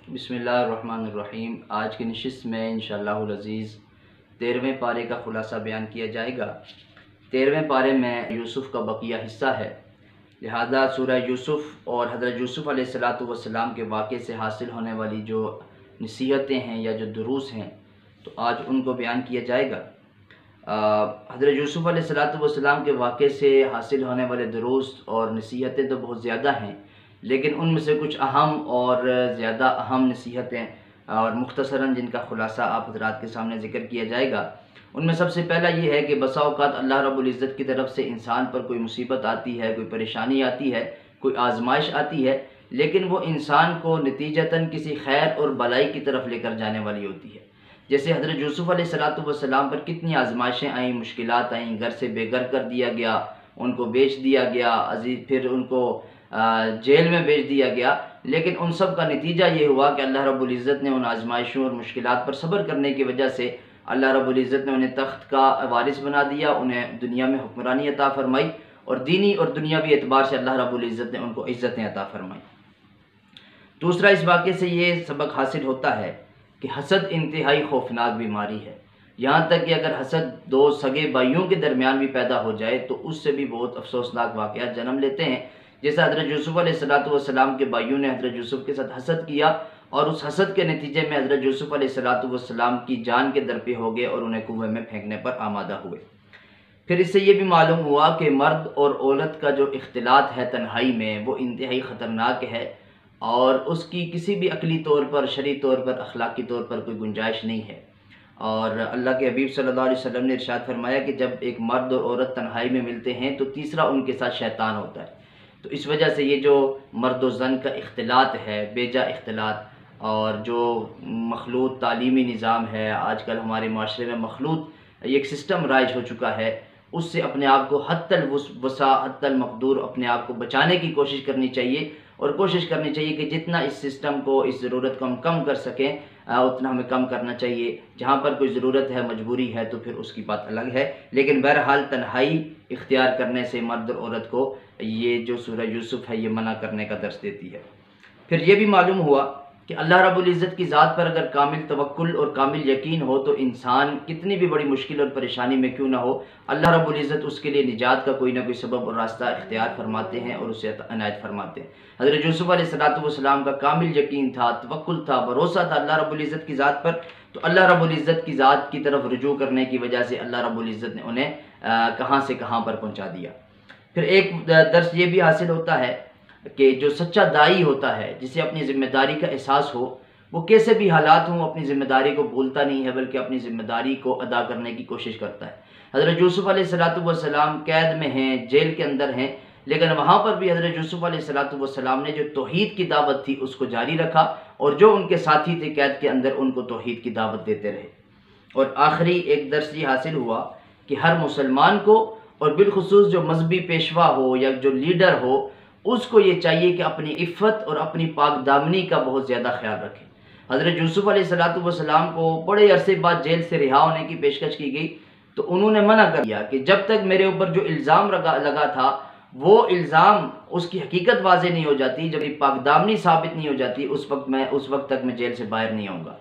بسم اللہ الرحمن الرحیم۔ آج کی نشست میں انشاءاللہ العزیز 13ویں پارے کا خلاصہ بیان کیا جائے گا۔ 13ویں پارے میں یوسف کا بقیہ حصہ ہے، لہذا سورہ یوسف اور حضرت یوسف علیہ السلام کے واقعے سے حاصل ہونے والی جو نصیحتیں ہیں یا جو دروس ہیں تو آج ان کو بیان کیا جائے گا۔ حضرت یوسف علیہ السلام کے واقعے سے حاصل ہونے والے دروس اور نصیحتیں تو بہت زیادہ ہیں، لیکن ان میں سے کچھ اہم اور زیادہ اہم نصیحتیں اور مختصراً جن کا خلاصہ آپ حضرات کے سامنے ذکر کیا جائے گا۔ ان میں سب سے پہلا یہ ہے کہ بسا اوقات اللہ رب العزت کی طرف سے انسان پر کوئی مصیبت آتی ہے، کوئی پریشانی آتی ہے، کوئی آزمائش آتی ہے، لیکن وہ انسان کو نتیجتاً کسی خیر اور بلائی کی طرف لے کر جانے والی ہوتی ہے۔ جیسے حضرت یوسف علیہ السلام پر کتنی آزمائشیں آئیں، مشکلات آئیں، گھر سے بے گھر کر دیا گیا، ان کو بیچ دیا گیا، پھر ان کو جیل میں بیچ دیا گیا، لیکن ان سب کا نتیجہ یہ ہوا کہ اللہ رب العزت نے ان آزمائشوں اور مشکلات پر صبر کرنے کی وجہ سے اللہ رب العزت نے انہیں تخت کا وارث بنا دیا، انہیں دنیا میں حکمرانی عطا فرمائی، اور دینی اور دنیاوی اعتبار سے اللہ رب العزت نے ان کو عزتیں عطا فرمائی۔ دوسرا، اس واقعے سے یہ سبق حاصل ہوتا ہے کہ حسد انتہائی خوفناک بیماری ہے، یہاں تک کہ اگر حسد دو سگے بھائیوں کے درمیان بھی پیدا ہو جائے تو اس سے بھی بہت افسوسناک واقعات جنم لیتے ہیں، جیسا حضرت یوسف علیہ السلام کے بھائیوں نے حضرت یوسف کے ساتھ حسد کیا، اور اس حسد کے نتیجے میں حضرت یوسف علیہ السلام کی جان کے در پہ ہو گئے اور انہیں کنویں میں پھینکنے پر آمادہ ہوئے۔ پھر اس سے یہ بھی معلوم ہوا کہ مرد اور عورت کا جو اختلاط ہے تنہائی میں وہ انتہائی خطرناک ہے، اور اس کی کسی بھی عقلی طور پر، شرعی طور پر، اخلاقی طور پر کوئی گنجائش نہیں ہے۔ اور اللہ کے حبیب صلی اللہ علیہ وسلم نے ارشاد فرمایا کہ جب ایک مرد اور عورت تنہائی میں ملتے ہیں تو تیسرا ان کے ساتھ شیطان ہوتا ہے۔ تو اس وجہ سے یہ جو مرد و زن کا اختلاط ہے، بیجا اختلاط، اور جو مخلوط تعلیمی نظام ہے آج کل ہمارے معاشرے میں، مخلوط ایک سسٹم رائج ہو چکا ہے، اس سے اپنے آپ کو حد الوسع، حد المقدور اپنے آپ کو بچانے کی کوشش کرنی چاہیے، اور کوشش کرنی چاہیے کہ جتنا اس سسٹم کو، اس ضرورت کو ہم کم کر سکیں اتنا ہمیں کم کرنا چاہیے۔ جہاں پر کوئی ضرورت ہے، مجبوری ہے، تو پھر اس کی بات الگ ہے، لیکن بہرحال تنہائی اختیار کرنے سے مرد اور عورت کو یہ جو سورہ یوسف ہے یہ منع کرنے کا درس دیتی ہے۔ پھر یہ بھی معلوم ہوا کہ اللہ رب العزت کی ذات پر اگر کامل توکل اور کامل یقین ہو تو انسان کتنی بھی بڑی مشکل اور پریشانی میں کیوں نہ ہو، اللہ رب العزت اس کے لیے نجات کا کوئی نہ کوئی سبب اور راستہ اختیار فرماتے ہیں اور اسے عنایت فرماتے ہیں۔ حضرت یوسف علیہ السلام کا کامل یقین تھا، توکل تھا، بھروسہ تھا اللہ رب العزت کی ذات پر، تو اللہ رب العزت کی ذات کی طرف رجوع کرنے کی وجہ سے اللہ رب العزت نے انہیں کہاں سے کہاں پر پہنچا دیا۔ پھر ایک درس یہ بھی حاصل ہوتا ہے کہ جو سچا داعی ہوتا ہے، جسے اپنی ذمہ داری کا احساس ہو، وہ کیسے بھی حالات ہوں اپنی ذمہ داری کو بھولتا نہیں ہے، بلکہ اپنی ذمہ داری کو ادا کرنے کی کوشش کرتا ہے۔ حضرت یوسف علیہ السلام قید میں ہیں، جیل کے اندر ہیں، لیکن وہاں پر بھی حضرت یوسف علیہ السلام نے جو توحید کی دعوت تھی اس کو جاری رکھا، اور جو ان کے ساتھی تھے قید کے اندر ان کو توحید کی دعوت دیتے رہے۔ اور آخری ایک درس یہ حاصل ہوا کہ ہر مسلمان کو، اور بالخصوص جو مذہبی پیشوا ہو یا جو لیڈر ہو، اس کو یہ چاہیے کہ اپنی عفت اور اپنی پاک دامنی کا بہت زیادہ خیال رکھے۔ حضرت یوسف علیہ السلام کو بڑے عرصے بعد جیل سے رہا ہونے کی پیشکش کی گئی، تو انہوں نے منع کر دیا کہ جب تک میرے اوپر جو الزام لگا تھا وہ الزام، اس کی حقیقت واضح نہیں ہو جاتی، جب پاک دامنی ثابت نہیں ہو جاتی، اس وقت تک میں جیل سے باہر نہیں آؤں گا۔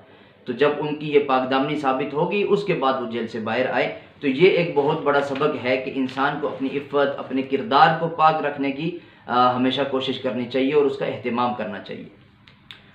تو جب ان کی یہ پاک دامنی ثابت ہوگی اس کے بعد وہ جیل سے باہر آئے۔ تو یہ ایک بہت بڑا سبق ہے کہ انسان کو اپنی عفت، اپنے کردار کو پاک رکھنے کی ہمیشہ کوشش کرنی چاہیے اور اس کا اہتمام کرنا چاہیے۔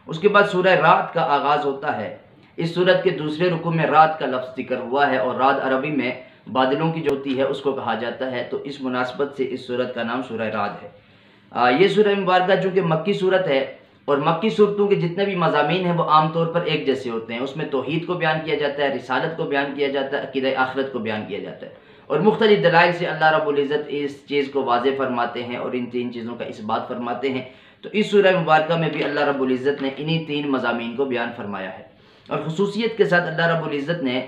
اس کے بعد سورہ رعد کا آغاز ہوتا ہے۔ اس سورت کے دوسرے رکوع میں رعد کا لفظ ذکر ہوا ہے، اور رعد عربی میں بادلوں کی جو ہوتی ہے اس کو کہا جاتا ہے، تو اس مناسبت سے اس سورت کا نام سورہ رعد ہے۔ یہ سورہ مبارکہ چونکہ مکی سورت ہے، اور مکی صورتوں کے جتنے بھی مضامین ہیں وہ عام طور پر ایک جیسے ہوتے ہیں، اس میں توحید کو بیان کیا جاتا ہے، رسالت کو بیان کیا جاتا ہے، عقیدہ آخرت کو بیان کیا جاتا ہے، اور مختلف دلائل سے اللہ رب العزت اس چیز کو واضح فرماتے ہیں اور ان تین چیزوں کا اثبات فرماتے ہیں۔ تو اس سورہ مبارکہ میں بھی اللہ رب العزت نے انہی تین مضامین کو بیان فرمایا ہے، اور خصوصیت کے ساتھ اللہ رب العزت نے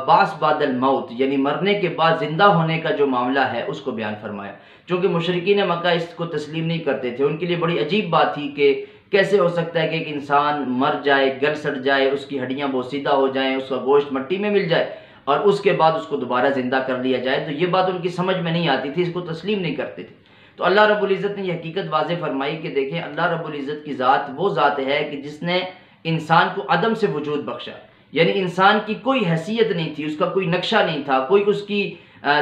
بعث بعد الموت یعنی مرنے کے بعد زندہ ہونے کا جو معاملہ ہے اس کو بیان فرمایا، چونکہ مشرکین مکہ اس کو تسلیم نہیں کرتے تھے۔ ان کے لیے بڑی عجیب بات تھی کہ کیسے ہو سکتا ہے کہ ایک انسان مر جائے، گل سڑ جائے، اس کی ہڈیاں بوسیدہ ہو جائیں، اس کا گوشت مٹی میں مل جائے، اور اس کے بعد اس کو دوبارہ زندہ کر لیا جائے۔ تو یہ بات ان کی سمجھ میں نہیں آتی تھی، اس کو تسلیم نہیں کرتے تھے۔ تو اللہ رب العزت نے یہ حقیقت واضح فرمائی کہ دیکھیں اللہ رب العزت کی ذات وہ ذات ہے کہ جس نے انسان کو عدم سے وجود بخشا، یعنی انسان کی کوئی حیثیت نہیں تھی، اس کا کوئی نقشہ نہیں تھا، کوئی اس کی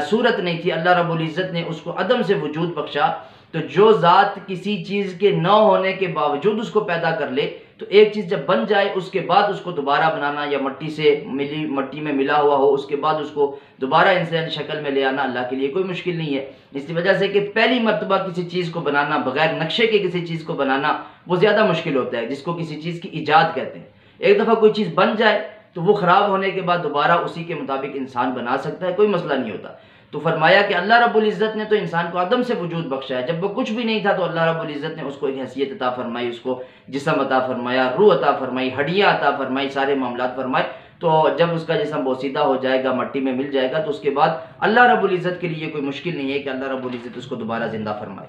صورت نہیں تھی، اللہ رب العزت نے اس کو عدم سے وجود بخشا۔ تو جو ذات کسی چیز کے نہ ہونے کے باوجود اس کو پیدا کر لے، تو ایک چیز جب بن جائے اس کے بعد اس کو دوبارہ بنانا، یا مٹی میں ملا ہوا ہو اس کے بعد اس کو دوبارہ انسان شکل میں لے آنا اللہ کے لیے کوئی مشکل نہیں ہے۔ اس کی وجہ سے کہ پہلی مرتبہ کسی چیز کو بنانا، بغیر نقشے کے کسی چیز کو بنانا وہ زیادہ مشکل ہوتا ہے، جس کو کسی چیز کی ایجاد کہتے ہیں۔ ایک دفعہ کوئی چیز بن جائے تو وہ خراب ہونے کے بعد دوبارہ اسی کے مطابق انسان بنا سکتا ہے، کوئی مسئلہ نہیں ہوتا۔ تو فرمایا کہ اللہ رب العزت نے تو انسان کو عدم سے وجود بخشا ہے، جب وہ کچھ بھی نہیں تھا تو اللہ رب العزت نے اس کو ایک حیثیت عطا فرمائی، اس کو جسم عطا فرمایا، روح عطا فرمائی، ہڈیاں عطا فرمائی، سارے معاملات فرمائے۔ تو جب اس کا جسم بوسیدہ ہو جائے گا، مٹی میں مل جائے گا، تو اس کے بعد اللہ رب العزت کے لیے کوئی مشکل نہیں ہے کہ اللہ رب العزت اس کو دوبارہ زندہ فرمائے۔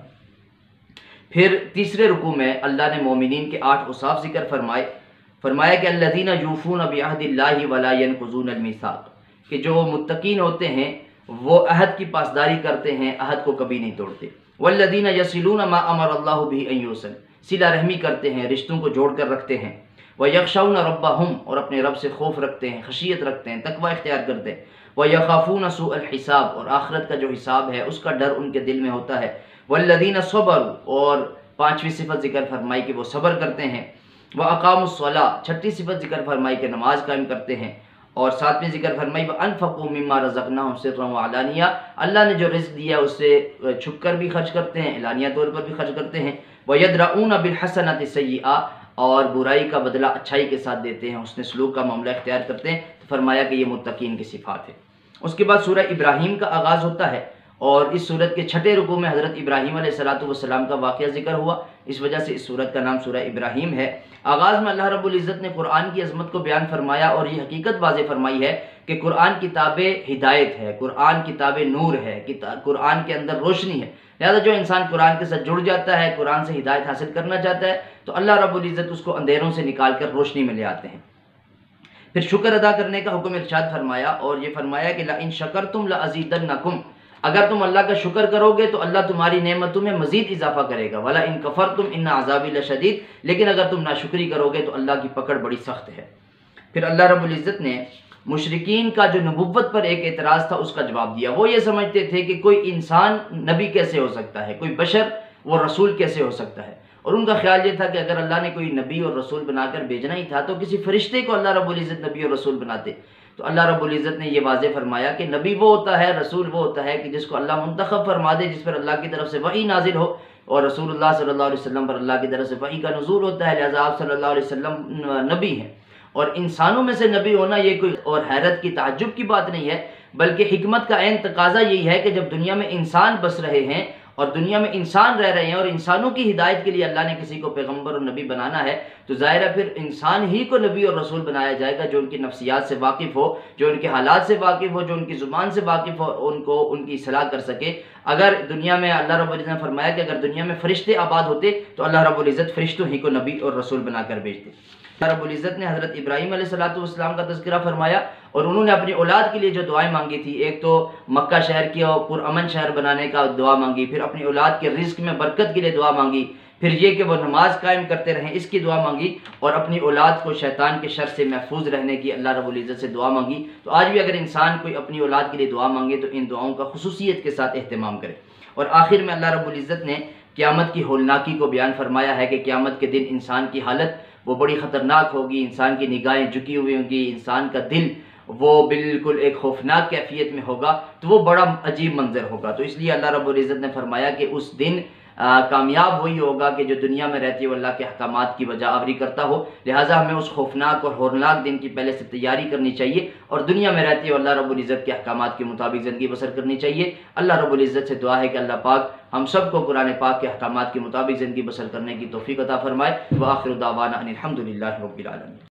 پھر تیسرے رکوع میں اللہ نے مومنین کے 8 اوصاف ذکر فرمایا کہ الذین یوفون بعہد اللہ ولا ینقضون المیثاق، کہ جو متقین ہوتے ہیں وہ عہد کی پاسداری کرتے ہیں، عہد کو کبھی نہیں توڑتے۔ والذین یصلون ما امر اللہ بہ ان یوصل، صلہ رحمی کرتے ہیں، رشتوں کو جوڑ کر رکھتے ہیں۔ ویخشون ربہم، اور اپنے رب سے خوف رکھتے ہیں، خشیت رکھتے ہیں، تقوی اختیار کرتے ہیں۔ ویخافون سوء الحساب، اور آخرت کا جو حساب ہے اس کا ڈر ان کے دل میں ہوتا ہے۔ والذین صبروا، اور 5ویں صفت ذکر فرمائی کہ وہ صبر کرتے ہیں۔ وَأَقَامُوا الصَّلَاةَ، 6ٹھی صفت ذکر فرمائی کہ نماز قائم کرتے ہیں۔ اور 7ویں ذکر فرمائی وَأَنفَقُوا مِمَّا رَزَقْنَاهُمْ سِرًّا وَعَلَانِيَةً، اللہ نے جو رزق دیا اس سے چھپ کر بھی خرچ کرتے ہیں، اعلانیہ طور پر بھی خرچ کرتے ہیں۔ وَيَدْرَؤُونَ بِالْحَسَنَةِ السَّيِّئَةَ، اور برائی کا بدلہ اچھائی کے ساتھ دیتے ہیں، حسن سلوک کا معاملہ اختیار کرتے ہیں۔ تو فرمایا کہ یہ متقین کی صفات ہے۔ اس کے بعد سورہ ابراہیم کا آغاز ہوتا ہے، اور اس سورت کے 6ٹھے رکوع میں حضرت ابراہیم علیہ السلام کا واقعہ ذکر ہوا، اس وجہ سے اس سورت کا نام سورہ ابراہیم ہے۔ آغاز میں اللہ رب العزت نے قرآن کی عظمت کو بیان فرمایا، اور یہ حقیقت واضح فرمائی ہے کہ قرآن کتاب ہدایت ہے، قرآن کتاب نور ہے، قرآن کے اندر روشنی ہے۔ لہذا جو انسان قرآن کے ساتھ جڑ جاتا ہے، قرآن سے ہدایت حاصل کرنا چاہتا ہے، تو اللہ رب العزت اس کو اندھیروں سے نکال کر روشنی میں لے آتے ہیں۔ پھر شکر ادا کرنے کا حکم ارشاد فرمایا، اور یہ فرمایا کہ لَإِن شَكَرْتُمْ لَأَزِيدَنَّكُمْ، اگر تم اللہ کا شکر کرو گے تو اللہ تمہاری نعمتوں میں مزید اضافہ کرے گا۔ وَلَئِن كَفَرْتُمْ إِنَّ عَذَابِي لَشَدِيدٌ، لیکن اگر تم ناشکری کرو گے تو اللہ کی پکڑ بڑی سخت ہے۔ پھر اللہ رب العزت نے مشرکین کا جو نبوت پر ایک اعتراض تھا اس کا جواب دیا۔ وہ یہ سمجھتے تھے کہ کوئی انسان نبی کیسے ہو سکتا ہے، کوئی بشر وہ رسول کیسے ہو سکتا ہے، اور ان کا خیال یہ تھا کہ اگر اللہ نے کوئی نبی اور رسول بنا کر بھیجنا ہی تھا تو کسی فرشتے کو اللہ رب العزت نبی اور رسول بناتے۔ تو اللہ رب العزت نے یہ واضح فرمایا کہ نبی وہ ہوتا ہے، رسول وہ ہوتا ہے کہ جس کو اللہ منتخب فرما دے، جس پر اللہ کی طرف سے وحی نازل ہو، اور رسول اللہ صلی اللہ علیہ وسلم پر اللہ کی طرف سے وحی کا نزول ہوتا ہے، لہذا آپ صلی اللہ علیہ وسلم نبی ہیں۔ اور انسانوں میں سے نبی ہونا یہ کوئی اور حیرت کی تعجب کی بات نہیں ہے، بلکہ حکمت کا عین تقاضا یہی ہے کہ جب دنیا میں انسان بس رہے ہیں اور دنیا میں انسان رہ رہے ہیں، اور انسانوں کی ہدایت کے لیے اللہ نے کسی کو پیغمبر اور نبی بنانا ہے، تو ظاہر ہے پھر انسان ہی کو نبی اور رسول بنایا جائے گا جو ان کی نفسیات سے واقف ہو، جو ان کے حالات سے واقف ہو، جو ان کی زبان سے واقف ہو، ان کو ان کی اصلاح کر سکے۔ اگر دنیا میں اللہ رب العزت نے فرمایا کہ اگر دنیا میں فرشتے آباد ہوتے تو اللہ رب العزت فرشتوں ہی کو نبی اور رسول بنا کر بھیجتے۔ اللہ رب العزت نے حضرت ابراہیم علیہ السلام کا تذکرہ فرمایا، اور انہوں نے اپنی اولاد کے لیے جو دعائیں مانگی تھی، ایک تو مکہ شہر کی پرامن شہر بنانے کا دعا مانگی، پھر اپنی اولاد کے رزق میں برکت کے لیے دعا مانگی، پھر یہ کہ وہ نماز قائم کرتے رہیں اس کی دعا مانگی، اور اپنی اولاد کو شیطان کے شر سے محفوظ رہنے کی اللہ رب العزت سے دعا مانگی۔ تو آج بھی اگر انسان کوئی اپنی اولاد کے لیے دعا مانگے تو ان دعاؤں کا خصوصیت کے ساتھ اہتمام کرے۔ اور آخر میں اللہ رب العزت نے قیامت کی ہولناکی کو بیان فرمایا ہے کہ قیامت کے دن انسان کی حالت وہ بڑی خطرناک ہوگی، انسان کی نگاہیں جھکی ہوئی ہوں گی، انسان کا دل وہ بالکل ایک خوفناک کیفیت میں ہوگا، تو وہ بڑا عجیب منظر ہوگا۔ تو اس لیے اللہ رب العزت نے فرمایا کہ اس دن کامیاب وہی ہوگا کہ جو دنیا میں رہتی ہو اللہ کے احکامات کی بجا آوری کرتا ہو، لہٰذا ہمیں اس خوفناک اور ہولناک دن کی پہلے سے تیاری کرنی چاہیے، اور دنیا میں رہتی ہو اللہ رب العزت کے احکامات کے مطابق زندگی بسر کرنی چاہیے۔ اللہ رب العزت سے دعا ہے کہ اللہ پاک ہم سب کو قرآن پاک کے احکامات کے مطابق زندگی بسر کرنے کی توفیق عطا فرمائے۔ وآخر دعوانا ان الحمد للہ رب العالمین۔